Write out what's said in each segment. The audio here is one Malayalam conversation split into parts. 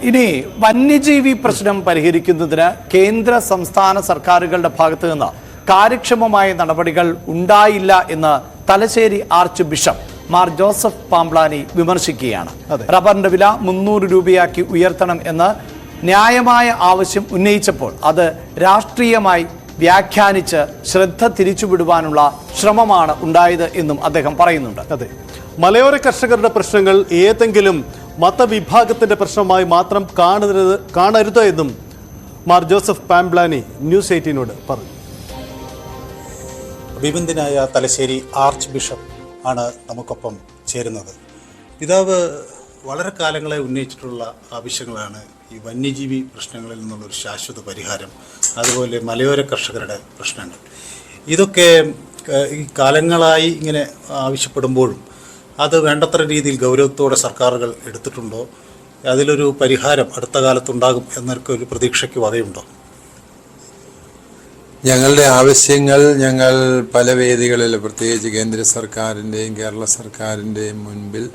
ഇനി വന്യജീവി പ്രശ്നം പരിഹരിക്കുന്നതിന് കേന്ദ്ര സംസ്ഥാന സർക്കാരുകളുടെ ഭാഗത്തു നിന്ന് കാര്യക്ഷമമായ നടപടികൾ ഉണ്ടായില്ല എന്ന് തലശ്ശേരി ആർച്ച് ബിഷപ്പ് മാർ ജോസഫ് പാംബ്ലാനി വിമർശിക്കുകയാണ്. റബ്ബറിന്റെ വില 300 രൂപയാക്കി ഉയർത്തണം എന്ന് ന്യായമായ ആവശ്യം ഉന്നയിച്ചപ്പോൾ അത് രാഷ്ട്രീയമായി വ്യാഖ്യാനിച്ച് ശ്രദ്ധ തിരിച്ചുവിടുവാനുള്ള ശ്രമമാണ് ഉണ്ടായത് എന്നും അദ്ദേഹം പറയുന്നുണ്ട്. അതെ, മലയോര കർഷകരുടെ പ്രശ്നങ്ങൾ ഏതെങ്കിലും മതവിഭാഗത്തിന്റെ പ്രശ്നമായി മാത്രം കാണരുത് എന്നും മാർ ജോസഫ് പാംബ്ലാനി ന്യൂസ് 18നോട് പറഞ്ഞു. അഭിബന്ധനായ തലശ്ശേരി ആർച്ച് ബിഷപ്പ് ആണ് നമുക്കൊപ്പം ചേരുന്നത്. പിതാവ് വളരെ കാലങ്ങളെ ഉന്നയിച്ചിട്ടുള്ള ആവശ്യങ്ങളാണ് ഈ വന്യജീവി പ്രശ്നങ്ങളിൽ നിന്നുള്ളൊരു ശാശ്വത പരിഹാരം, അതുപോലെ മലയോര കർഷകരുടെ പ്രശ്നങ്ങൾ. ഇതൊക്കെ ഈ കാലങ്ങളായി ഇങ്ങനെ ആവശ്യപ്പെടുമ്പോഴും അത് വേണ്ടത്ര രീതിയിൽ ഗൗരവത്തോടെ സർക്കാരുകൾ എടുത്തിട്ടുണ്ടോ? അതിലൊരു പരിഹാരം അടുത്ത കാലത്തുണ്ടാകും എന്നൊക്കെ ഒരു പ്രതീക്ഷയ്ക്ക് വകയുണ്ടോ? ഞങ്ങളുടെ ആവശ്യങ്ങൾ ഞങ്ങൾ പല വേദികളിൽ, പ്രത്യേകിച്ച് കേന്ദ്ര സർക്കാരിൻ്റെയും കേരള സർക്കാരിൻ്റെയും മുൻപിൽ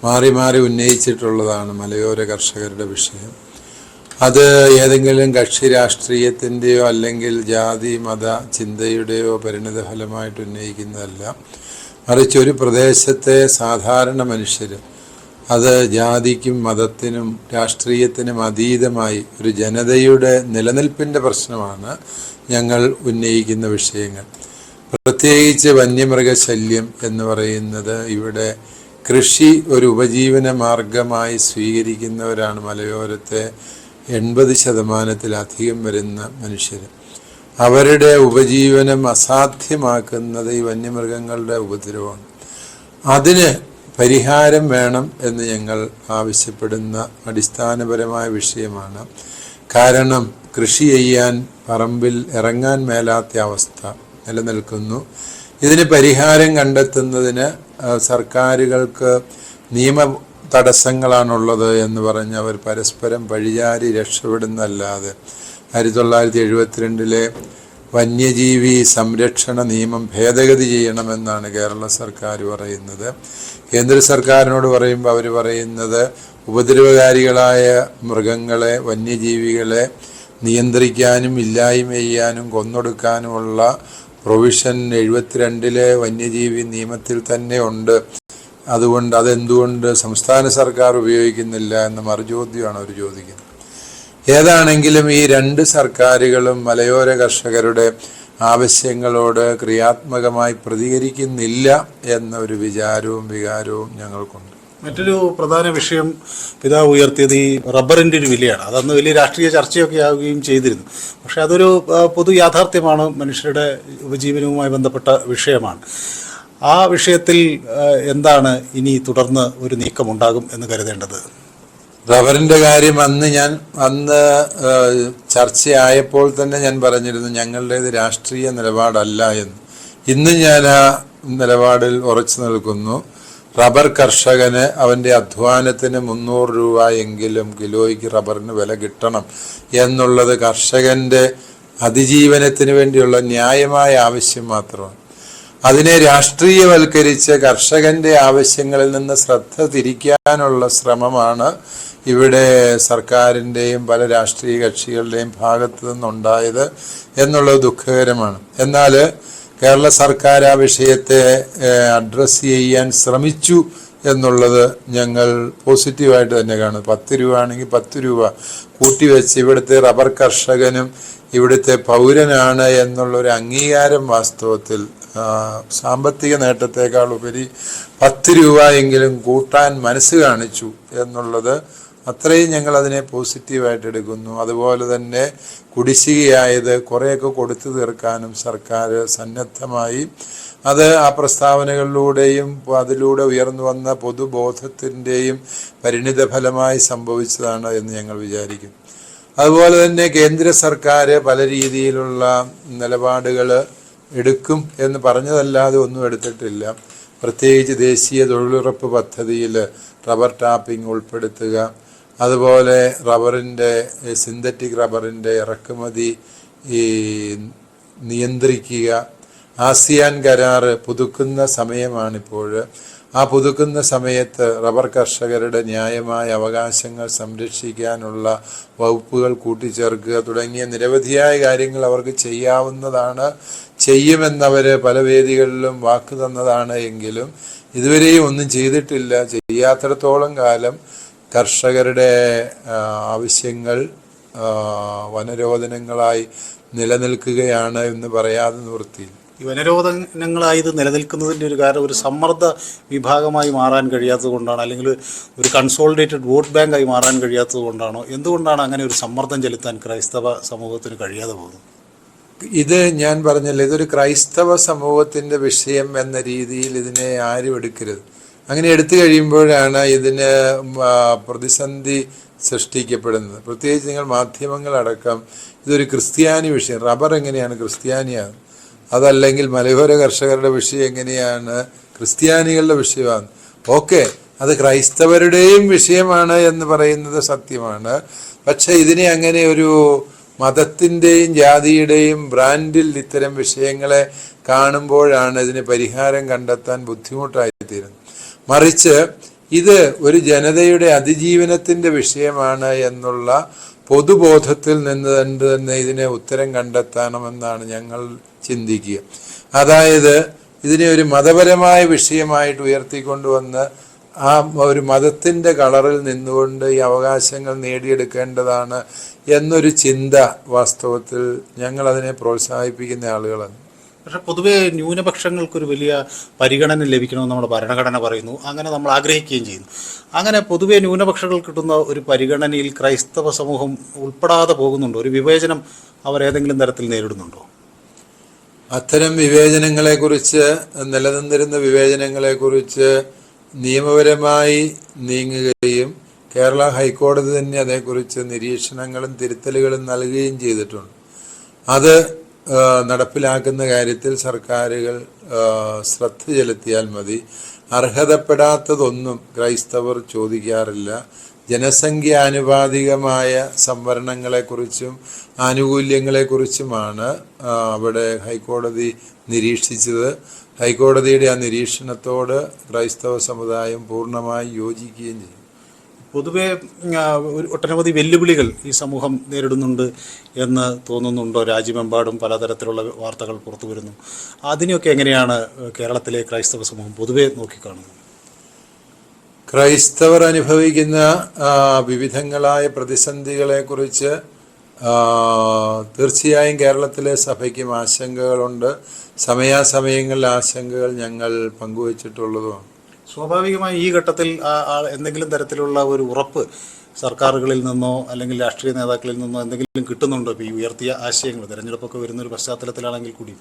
മാറി മാറി ഉന്നയിച്ചിട്ടുള്ളതാണ് മലയോര കർഷകരുടെ വിഷയം. അത് ഏതെങ്കിലും കക്ഷി രാഷ്ട്രീയത്തിൻ്റെയോ അല്ലെങ്കിൽ ജാതി മത ചിന്തയുടെയോ പരിണിതഫലമായിട്ട് ഉന്നയിക്കുന്നതല്ല, മറിച്ച് ഒരു പ്രദേശത്തെ സാധാരണ മനുഷ്യർ, അത് ജാതിക്കും മതത്തിനും രാഷ്ട്രീയത്തിനും അതീതമായി ഒരു ജനതയുടെ നിലനിൽപ്പിൻ്റെ പ്രശ്നമാണ് ഞങ്ങൾ ഉന്നയിക്കുന്ന വിഷയങ്ങൾ. പ്രത്യേകിച്ച് വന്യമൃഗശല്യം എന്ന് പറയുന്നത് ഇവിടെ കൃഷി ഒരു ഉപജീവന മാർഗമായി സ്വീകരിക്കുന്നവരാണ് മലയോരത്തെ 80% വരുന്ന മനുഷ്യർ. അവരുടെ ഉപജീവനം അസാധ്യമാക്കുന്നത് ഈ വന്യമൃഗങ്ങളുടെ ഉപദ്രവമാണ്. അതിന് പരിഹാരം വേണം എന്ന് ഞങ്ങൾ ആവശ്യപ്പെടുന്ന അടിസ്ഥാനപരമായ വിഷയമാണ്. കാരണം കൃഷി ചെയ്യാൻ പറമ്പിൽ ഇറങ്ങാൻ മേലാത്ത അവസ്ഥ നിലനിൽക്കുന്നു. ഇതിന് പരിഹാരം കണ്ടെത്തുന്നതിന് സർക്കാരുകൾക്ക് നിയമ തടസ്സങ്ങളാണുള്ളത് എന്ന് പറഞ്ഞ് അവർ പരസ്പരം പഴിചാരി രക്ഷപ്പെടുന്നതല്ലാതെ 1972 വന്യജീവി സംരക്ഷണ നിയമം ഭേദഗതി ചെയ്യണമെന്നാണ് കേരള സർക്കാർ പറയുന്നത്. കേന്ദ്ര സർക്കാരിനോട് പറയുമ്പോൾ അവർ പറയുന്നത് ഉപദ്രവകാരികളായ മൃഗങ്ങളെ, വന്യജീവികളെ നിയന്ത്രിക്കാനും ഇല്ലായ്മ ചെയ്യാനും കൊന്നൊടുക്കാനുമുള്ള പ്രൊവിഷൻ 72 വന്യജീവി നിയമത്തിൽ തന്നെ ഉണ്ട്. അതുകൊണ്ട് അതെന്തുകൊണ്ട് സംസ്ഥാന സർക്കാർ ഉപയോഗിക്കുന്നില്ല എന്ന മറുചോദ്യമാണ് അവർ ചോദിക്കുന്നത്. ഏതാണെങ്കിലും ഈ രണ്ട് സർക്കാരുകളും മലയോര കർഷകരുടെ ആവശ്യങ്ങളോട് ക്രിയാത്മകമായി പ്രതികരിക്കുന്നില്ല എന്ന ഒരു വികാരവും ഞങ്ങൾക്കുണ്ട്. മറ്റൊരു പ്രധാന വിഷയം പിതാവ് ഉയർത്തിയത് ഈ റബ്ബറിൻ്റെ ഒരു വിലയാണ്. അതന്ന് വലിയ രാഷ്ട്രീയ ചർച്ചയൊക്കെ ആവുകയും ചെയ്തിരുന്നു. പക്ഷെ അതൊരു പൊതു യാഥാർത്ഥ്യമാണ്, മനുഷ്യരുടെ ഉപജീവനവുമായി ബന്ധപ്പെട്ട വിഷയമാണ്. ആ വിഷയത്തിൽ എന്താണ് ഇനി തുടർന്ന് ഒരു നീക്കമുണ്ടാകും എന്ന് കരുതേണ്ടത്? റബ്ബറിൻ്റെ കാര്യം അന്ന് ചർച്ചയായപ്പോൾ തന്നെ ഞാൻ പറഞ്ഞിരുന്നു ഞങ്ങളുടേത് രാഷ്ട്രീയ നിലപാടല്ല എന്ന്. ഇന്ന് ഞാൻ ആ നിലപാടിൽ ഉറച്ചു നിൽക്കുന്നു. റബ്ബർ കർഷകന് അവൻ്റെ അധ്വാനത്തിന് 300 രൂപ എങ്കിലും കിലോയ്ക്ക് റബ്ബറിന് വില കിട്ടണം എന്നുള്ളത് കർഷകൻ്റെ അതിജീവനത്തിന് വേണ്ടിയുള്ള ന്യായമായ ആവശ്യം മാത്രമാണ്. അതിനെ രാഷ്ട്രീയവൽക്കരിച്ച് കർഷകന്റെ ആവശ്യങ്ങളിൽ നിന്ന് ശ്രദ്ധ തിരിക്കാനുള്ള ശ്രമമാണ് ഇവിടെ സർക്കാരിൻ്റെയും പല രാഷ്ട്രീയ കക്ഷികളുടെയും ഭാഗത്തു നിന്നുണ്ടായത് എന്നുള്ളത് ദുഃഖകരമാണ്. എന്നാൽ കേരള സർക്കാർ ആ വിഷയത്തെ അഡ്രസ്സ് ചെയ്യാൻ ശ്രമിച്ചു എന്നുള്ളത് ഞങ്ങൾ പോസിറ്റീവായിട്ട് തന്നെ കാണുന്നു. 10 രൂപ ആണെങ്കിൽ 10 രൂപ കൂട്ടിവെച്ച് ഇവിടുത്തെ റബ്ബർ കർഷകനും ഇവിടുത്തെ പൗരനാണ് എന്നുള്ളൊരു അംഗീകാരം വാസ്തവത്തിൽ സാമ്പത്തിക നേട്ടത്തെക്കാൾ ഉപരി 10 രൂപ എങ്കിലും കൂട്ടാൻ മനസ്സ് കാണിച്ചു എന്നുള്ളത് അത്രയും ഞങ്ങൾ അതിനെ പോസിറ്റീവായിട്ട് എടുക്കുന്നു. അതുപോലെ തന്നെ കുടിശ്ശികയായത് കുറേയൊക്കെ കൊടുത്തു തീർക്കാനും സർക്കാർ സന്നദ്ധമായി. അത് ആ പ്രസ്താവനകളിലൂടെയും അതിലൂടെ ഉയർന്നു വന്ന പൊതുബോധത്തിൻ്റെയും പരിണിത ഫലമായി സംഭവിച്ചതാണ് എന്ന് ഞങ്ങൾ വിചാരിക്കുന്നു. അതുപോലെ തന്നെ കേന്ദ്ര സർക്കാർ പല രീതിയിലുള്ള നിലപാടുകൾ എടുക്കും എന്ന് പറഞ്ഞതല്ലാതെ ഒന്നും എടുത്തിട്ടില്ല. പ്രത്യേകിച്ച് ദേശീയ തൊഴിലുറപ്പ് പദ്ധതിയിൽ റബ്ബർ ടാപ്പിംഗ് ഉൾപ്പെടുത്തുക, അതുപോലെ റബ്ബറിൻ്റെ സിന്തറ്റിക് റബ്ബറിൻ്റെ ഇറക്കുമതി നിയന്ത്രിക്കുക, ആസിയാൻ കരാറ് പുതുക്കുന്ന സമയമാണിപ്പോൾ. ആ പുതുക്കുന്ന സമയത്ത് റബ്ബർ കർഷകരുടെ ന്യായമായ അവകാശങ്ങൾ സംരക്ഷിക്കാനുള്ള വകുപ്പുകൾ കൂട്ടിച്ചേർക്കുക തുടങ്ങിയ നിരവധിയായ കാര്യങ്ങൾ അവർക്ക് ചെയ്യാവുന്നതാണ്. ചെയ്യുമെന്നവർ പല വേദികളിലും വാക്ക് തന്നതാണ് എങ്കിലും ഇതുവരെയും ഒന്നും ചെയ്തിട്ടില്ല. ചെയ്യാത്തിടത്തോളം കാലം കർഷകരുടെ ആവശ്യങ്ങൾ വനരോധനങ്ങളായി നിലനിൽക്കുകയാണ് എന്ന് പറയാതെ നിവൃത്തിയില്ല. ഈ വനരോധനങ്ങളായി ഇത് നിലനിൽക്കുന്നതിൻ്റെ ഒരു കാരണം ഒരു സമ്മർദ്ദ വിഭാഗമായി മാറാൻ കഴിയാത്തത് കൊണ്ടാണ്, അല്ലെങ്കിൽ ഒരു കൺസോളിഡേറ്റഡ് വോട്ട് ബാങ്കായി മാറാൻ കഴിയാത്തത് കൊണ്ടാണോ? എന്തുകൊണ്ടാണ് അങ്ങനെ ഒരു സമ്മർദ്ദം ചെലുത്താൻ ക്രൈസ്തവ സമൂഹത്തിന് കഴിയാതെ പോകുന്നത്? ഇത് ഞാൻ പറഞ്ഞല്ലോ, ഇതൊരു ക്രൈസ്തവ സമൂഹത്തിൻ്റെ വിഷയം എന്ന രീതിയിൽ ഇതിനെ ആരും എടുക്കരുത്. അങ്ങനെ എടുത്തു കഴിയുമ്പോഴാണ് ഇതിന് പ്രതിസന്ധി സൃഷ്ടിക്കപ്പെടുന്നത്. പ്രത്യേകിച്ച് നിങ്ങൾ മാധ്യമങ്ങളടക്കം ഇതൊരു ക്രിസ്ത്യാനി വിഷയം, റബ്ബർ എങ്ങനെയാണ് ക്രിസ്ത്യാനിയാണ്, അതല്ലെങ്കിൽ മലയോര കർഷകരുടെ വിഷയം എങ്ങനെയാണ് ക്രിസ്ത്യാനികളുടെ വിഷയമാണ്. ഓക്കെ, അത് ക്രൈസ്തവരുടെയും വിഷയമാണ് എന്ന് പറയുന്നത് സത്യമാണ്. പക്ഷെ ഇതിനെ അങ്ങനെ ഒരു മതത്തിൻ്റെയും ജാതിയുടെയും ബ്രാൻഡിൽ ഇത്തരം വിഷയങ്ങളെ കാണുമ്പോഴാണ് ഇതിന് പരിഹാരം കണ്ടെത്താൻ ബുദ്ധിമുട്ടായിത്തീരുന്നത്. മറിച്ച് ഇത് ഒരു ജനതയുടെ അതിജീവനത്തിൻ്റെ വിഷയമാണ് എന്നുള്ള പൊതുബോധത്തിൽ നിന്ന് തന്നെ ഇതിനെ ഉത്തരം കണ്ടെത്തണമെന്നാണ് ഞങ്ങൾ ചിന്തിക്കുക. അതായത് ഇതിനെ ഒരു മതപരമായ വിഷയമായിട്ട് ഉയർത്തിക്കൊണ്ടുവന്ന് ആ ഒരു മതത്തിൻ്റെ കളറിൽ നിന്നുകൊണ്ട് ഈ അവകാശങ്ങൾ നേടിയെടുക്കേണ്ടതാണ് എന്നൊരു ചിന്ത വാസ്തവത്തിൽ ഞങ്ങളതിനെ പ്രോത്സാഹിപ്പിക്കുന്ന ആളുകളാണ്. പക്ഷെ പൊതുവേ ന്യൂനപക്ഷങ്ങൾക്കൊരു വലിയ പരിഗണന ലഭിക്കണമെന്ന് നമ്മുടെ ഭരണഘടന പറയുന്നു, അങ്ങനെ നമ്മൾ ആഗ്രഹിക്കുകയും ചെയ്യുന്നു. അങ്ങനെ പൊതുവേ ന്യൂനപക്ഷങ്ങൾക്ക് കിട്ടുന്ന ഒരു പരിഗണനയിൽ ക്രൈസ്തവ സമൂഹം ഉൾപ്പെടാതെ പോകുന്നുണ്ടോ? ഒരു വിവേചനം അവർ ഏതെങ്കിലും തരത്തിൽ നേരിടുന്നുണ്ടോ? അത്തരം വിവേചനങ്ങളെക്കുറിച്ച്, നിലനിന്നിരുന്ന വിവേചനങ്ങളെക്കുറിച്ച് നിയമപരമായി നീങ്ങുകയും കേരള ഹൈക്കോടതി തന്നെ അതേക്കുറിച്ച് നിരീക്ഷണങ്ങളും തിരുത്തലുകളും നൽകുകയും ചെയ്തിട്ടുണ്ട്. അത് നടപ്പിലാക്കുന്ന കാര്യത്തിൽ സർക്കാരുകൾ ശ്രദ്ധ ചെലുത്തിയാൽ മതി. അർഹതപ്പെടാത്തതൊന്നും ക്രൈസ്തവർ ചോദിക്കാറില്ല. ജനസംഖ്യാനുപാതികമായ സംവരണങ്ങളെക്കുറിച്ചും ആനുകൂല്യങ്ങളെക്കുറിച്ചുമാണ് അവിടെ ഹൈക്കോടതി നിരീക്ഷിച്ചത്. ഹൈക്കോടതിയുടെ ആ നിരീക്ഷണത്തോട് ക്രൈസ്തവ സമുദായം പൂർണ്ണമായി യോജിക്കുകയും ചെയ്യും. പൊതുവെ ഒട്ടനവധി വെല്ലുവിളികൾ ഈ സമൂഹം നേരിടുന്നുണ്ട് എന്ന് തോന്നുന്നുണ്ടോ? രാജ്യമെമ്പാടും പലതരത്തിലുള്ള വാർത്തകൾ പുറത്തു വരുന്നു. അതിനെയൊക്കെ എങ്ങനെയാണ് കേരളത്തിലെ ക്രൈസ്തവ സമൂഹം പൊതുവെ നോക്കിക്കാണുന്നത്? ക്രൈസ്തവർ അനുഭവിക്കുന്ന വിവിധങ്ങളായ പ്രതിസന്ധികളെക്കുറിച്ച് തീർച്ചയായും കേരളത്തിലെ സഭയ്ക്കും ആശങ്കകളുണ്ട്. സമയാസമയങ്ങളിൽ ആശങ്കകൾ ഞങ്ങൾ പങ്കുവച്ചിട്ടുള്ളതുമാണ്. സ്വാഭാവികമായി ഈ ഘട്ടത്തിൽ എന്തെങ്കിലും തരത്തിലുള്ള ഒരു ഉറപ്പ് സർക്കാരുകളിൽ നിന്നോ അല്ലെങ്കിൽ രാഷ്ട്രീയ നേതാക്കളിൽ നിന്നോ എന്തെങ്കിലും കിട്ടുന്നുണ്ടോ? ഇപ്പോൾ ഈ ഉയർത്തിയ ആശയങ്ങൾ തിരഞ്ഞെടുപ്പൊക്കെ വരുന്നൊരു പശ്ചാത്തലത്തിലാണെങ്കിൽ കൂടി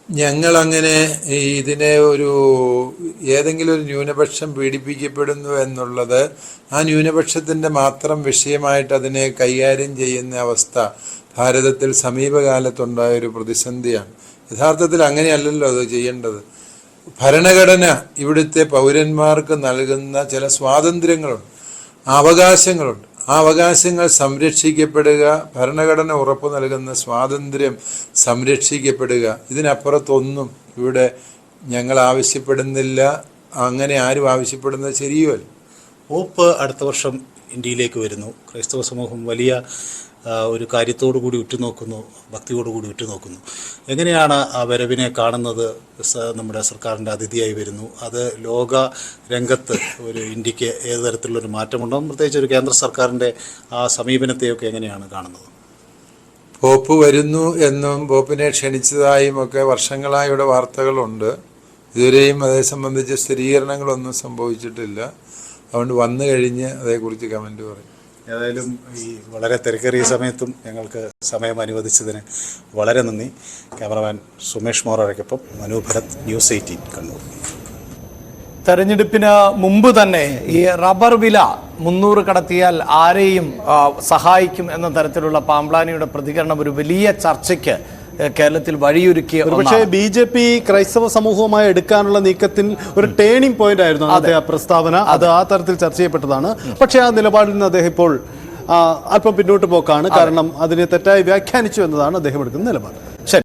ഞങ്ങളങ്ങനെ ഇതിനെ ഒരു ഏതെങ്കിലും ഒരു ന്യൂനപക്ഷം പീഡിപ്പിക്കപ്പെടുന്നു എന്നുള്ളത് ആ ന്യൂനപക്ഷത്തിൻ്റെ മാത്രം വിഷയമായിട്ട് അതിനെ കൈകാര്യം ചെയ്യുന്ന അവസ്ഥ ഭാരതത്തിൽ സമീപകാലത്തുണ്ടായൊരു പ്രതിസന്ധിയാണ്. യഥാർത്ഥത്തിൽ അങ്ങനെയല്ലല്ലോ അത് ചെയ്യേണ്ടത്. ഭരണഘടന ഇവിടുത്തെ പൗരന്മാർക്ക് നൽകുന്ന ചില സ്വാതന്ത്ര്യങ്ങളുണ്ട്, അവകാശങ്ങളുണ്ട്. ആ അവകാശങ്ങൾ സംരക്ഷിക്കപ്പെടുക, ഭരണഘടന ഉറപ്പു നൽകുന്ന സ്വാതന്ത്ര്യം സംരക്ഷിക്കപ്പെടുക. ഇതിനപ്പുറത്തൊന്നും ഇവിടെ ഞങ്ങൾ ആവശ്യപ്പെടുന്നില്ല. അങ്ങനെ ആരും ആവശ്യപ്പെടുന്നത് ശരിയുമല്ല. പോപ്പ് അടുത്ത വർഷം ഇന്ത്യയിലേക്ക് വരുന്നു. ക്രൈസ്തവ സമൂഹം വലിയ ഒരു കാര്യത്തോടു കൂടി ഉറ്റുനോക്കുന്നു, ഭക്തിയോടുകൂടി ഉറ്റുനോക്കുന്നു. എങ്ങനെയാണ് ആ വരവിനെ കാണുന്നത്? നമ്മുടെ സർക്കാരിൻ്റെ അതിഥിയായി വരുന്നു. അത് ലോക രംഗത്ത് ഒരു ഇന്ത്യക്ക് ഏത് തരത്തിലുള്ളൊരു മാറ്റമുണ്ടോ? പ്രത്യേകിച്ച് ഒരു കേന്ദ്ര സർക്കാരിൻ്റെ ആ സമീപനത്തെയൊക്കെ എങ്ങനെയാണ് കാണുന്നത്? പോപ്പ് വരുന്നു എന്നും പോപ്പിനെ ക്ഷണിച്ചതായും ഒക്കെ വർഷങ്ങളായി ഇവിടെ വാർത്തകളുണ്ട്. ഇതുവരെയും അതേ സംബന്ധിച്ച് സ്ഥിരീകരണങ്ങളൊന്നും സംഭവിച്ചിട്ടില്ല. അതുകൊണ്ട് വന്നു കഴിഞ്ഞ് അതേക്കുറിച്ച് കമൻറ്റ് പറയും. ഏതായാലും ഈ വളരെ തിരക്കേറിയ സമയത്തും ഞങ്ങൾക്ക് സമയം അനുവദിച്ചതിന് വളരെ നന്ദി. ക്യാമറമാൻ സുമേഷ് മോറയ്ക്കൊപ്പം മനു ഭരത്, ന്യൂസ് 18 കണ്ണൂർ. തെരഞ്ഞെടുപ്പിന് മുമ്പ് തന്നെ ഈ റബ്ബർ വില 300 കടത്തിയാൽ ആരെയും സഹായിക്കും എന്ന തരത്തിലുള്ള പാംപ്ലാനിയുടെ പ്രതികരണം ഒരു വലിയ ചർച്ചയ്ക്ക് കേരളത്തിൽ വഴിയൊരുക്കിയ പക്ഷേ BJP ക്രൈസ്തവ സമൂഹവുമായി എടുക്കാനുള്ള നീക്കത്തിൽ ഒരു ടേണിംഗ് പോയിന്റ് ആയിരുന്നു അദ്ദേഹം പ്രസ്താവന. അത് ആ തരത്തിൽ ചർച്ച ചെയ്യപ്പെട്ടതാണ്. പക്ഷേ ആ നിലപാടിൽ നിന്ന് അദ്ദേഹം ഇപ്പോൾ അല്പം പിന്നോട്ട് പോക്കാണ്. കാരണം അതിനെ തെറ്റായി വ്യാഖ്യാനിച്ചു എന്നതാണ് അദ്ദേഹം എടുക്കുന്ന നിലപാട്.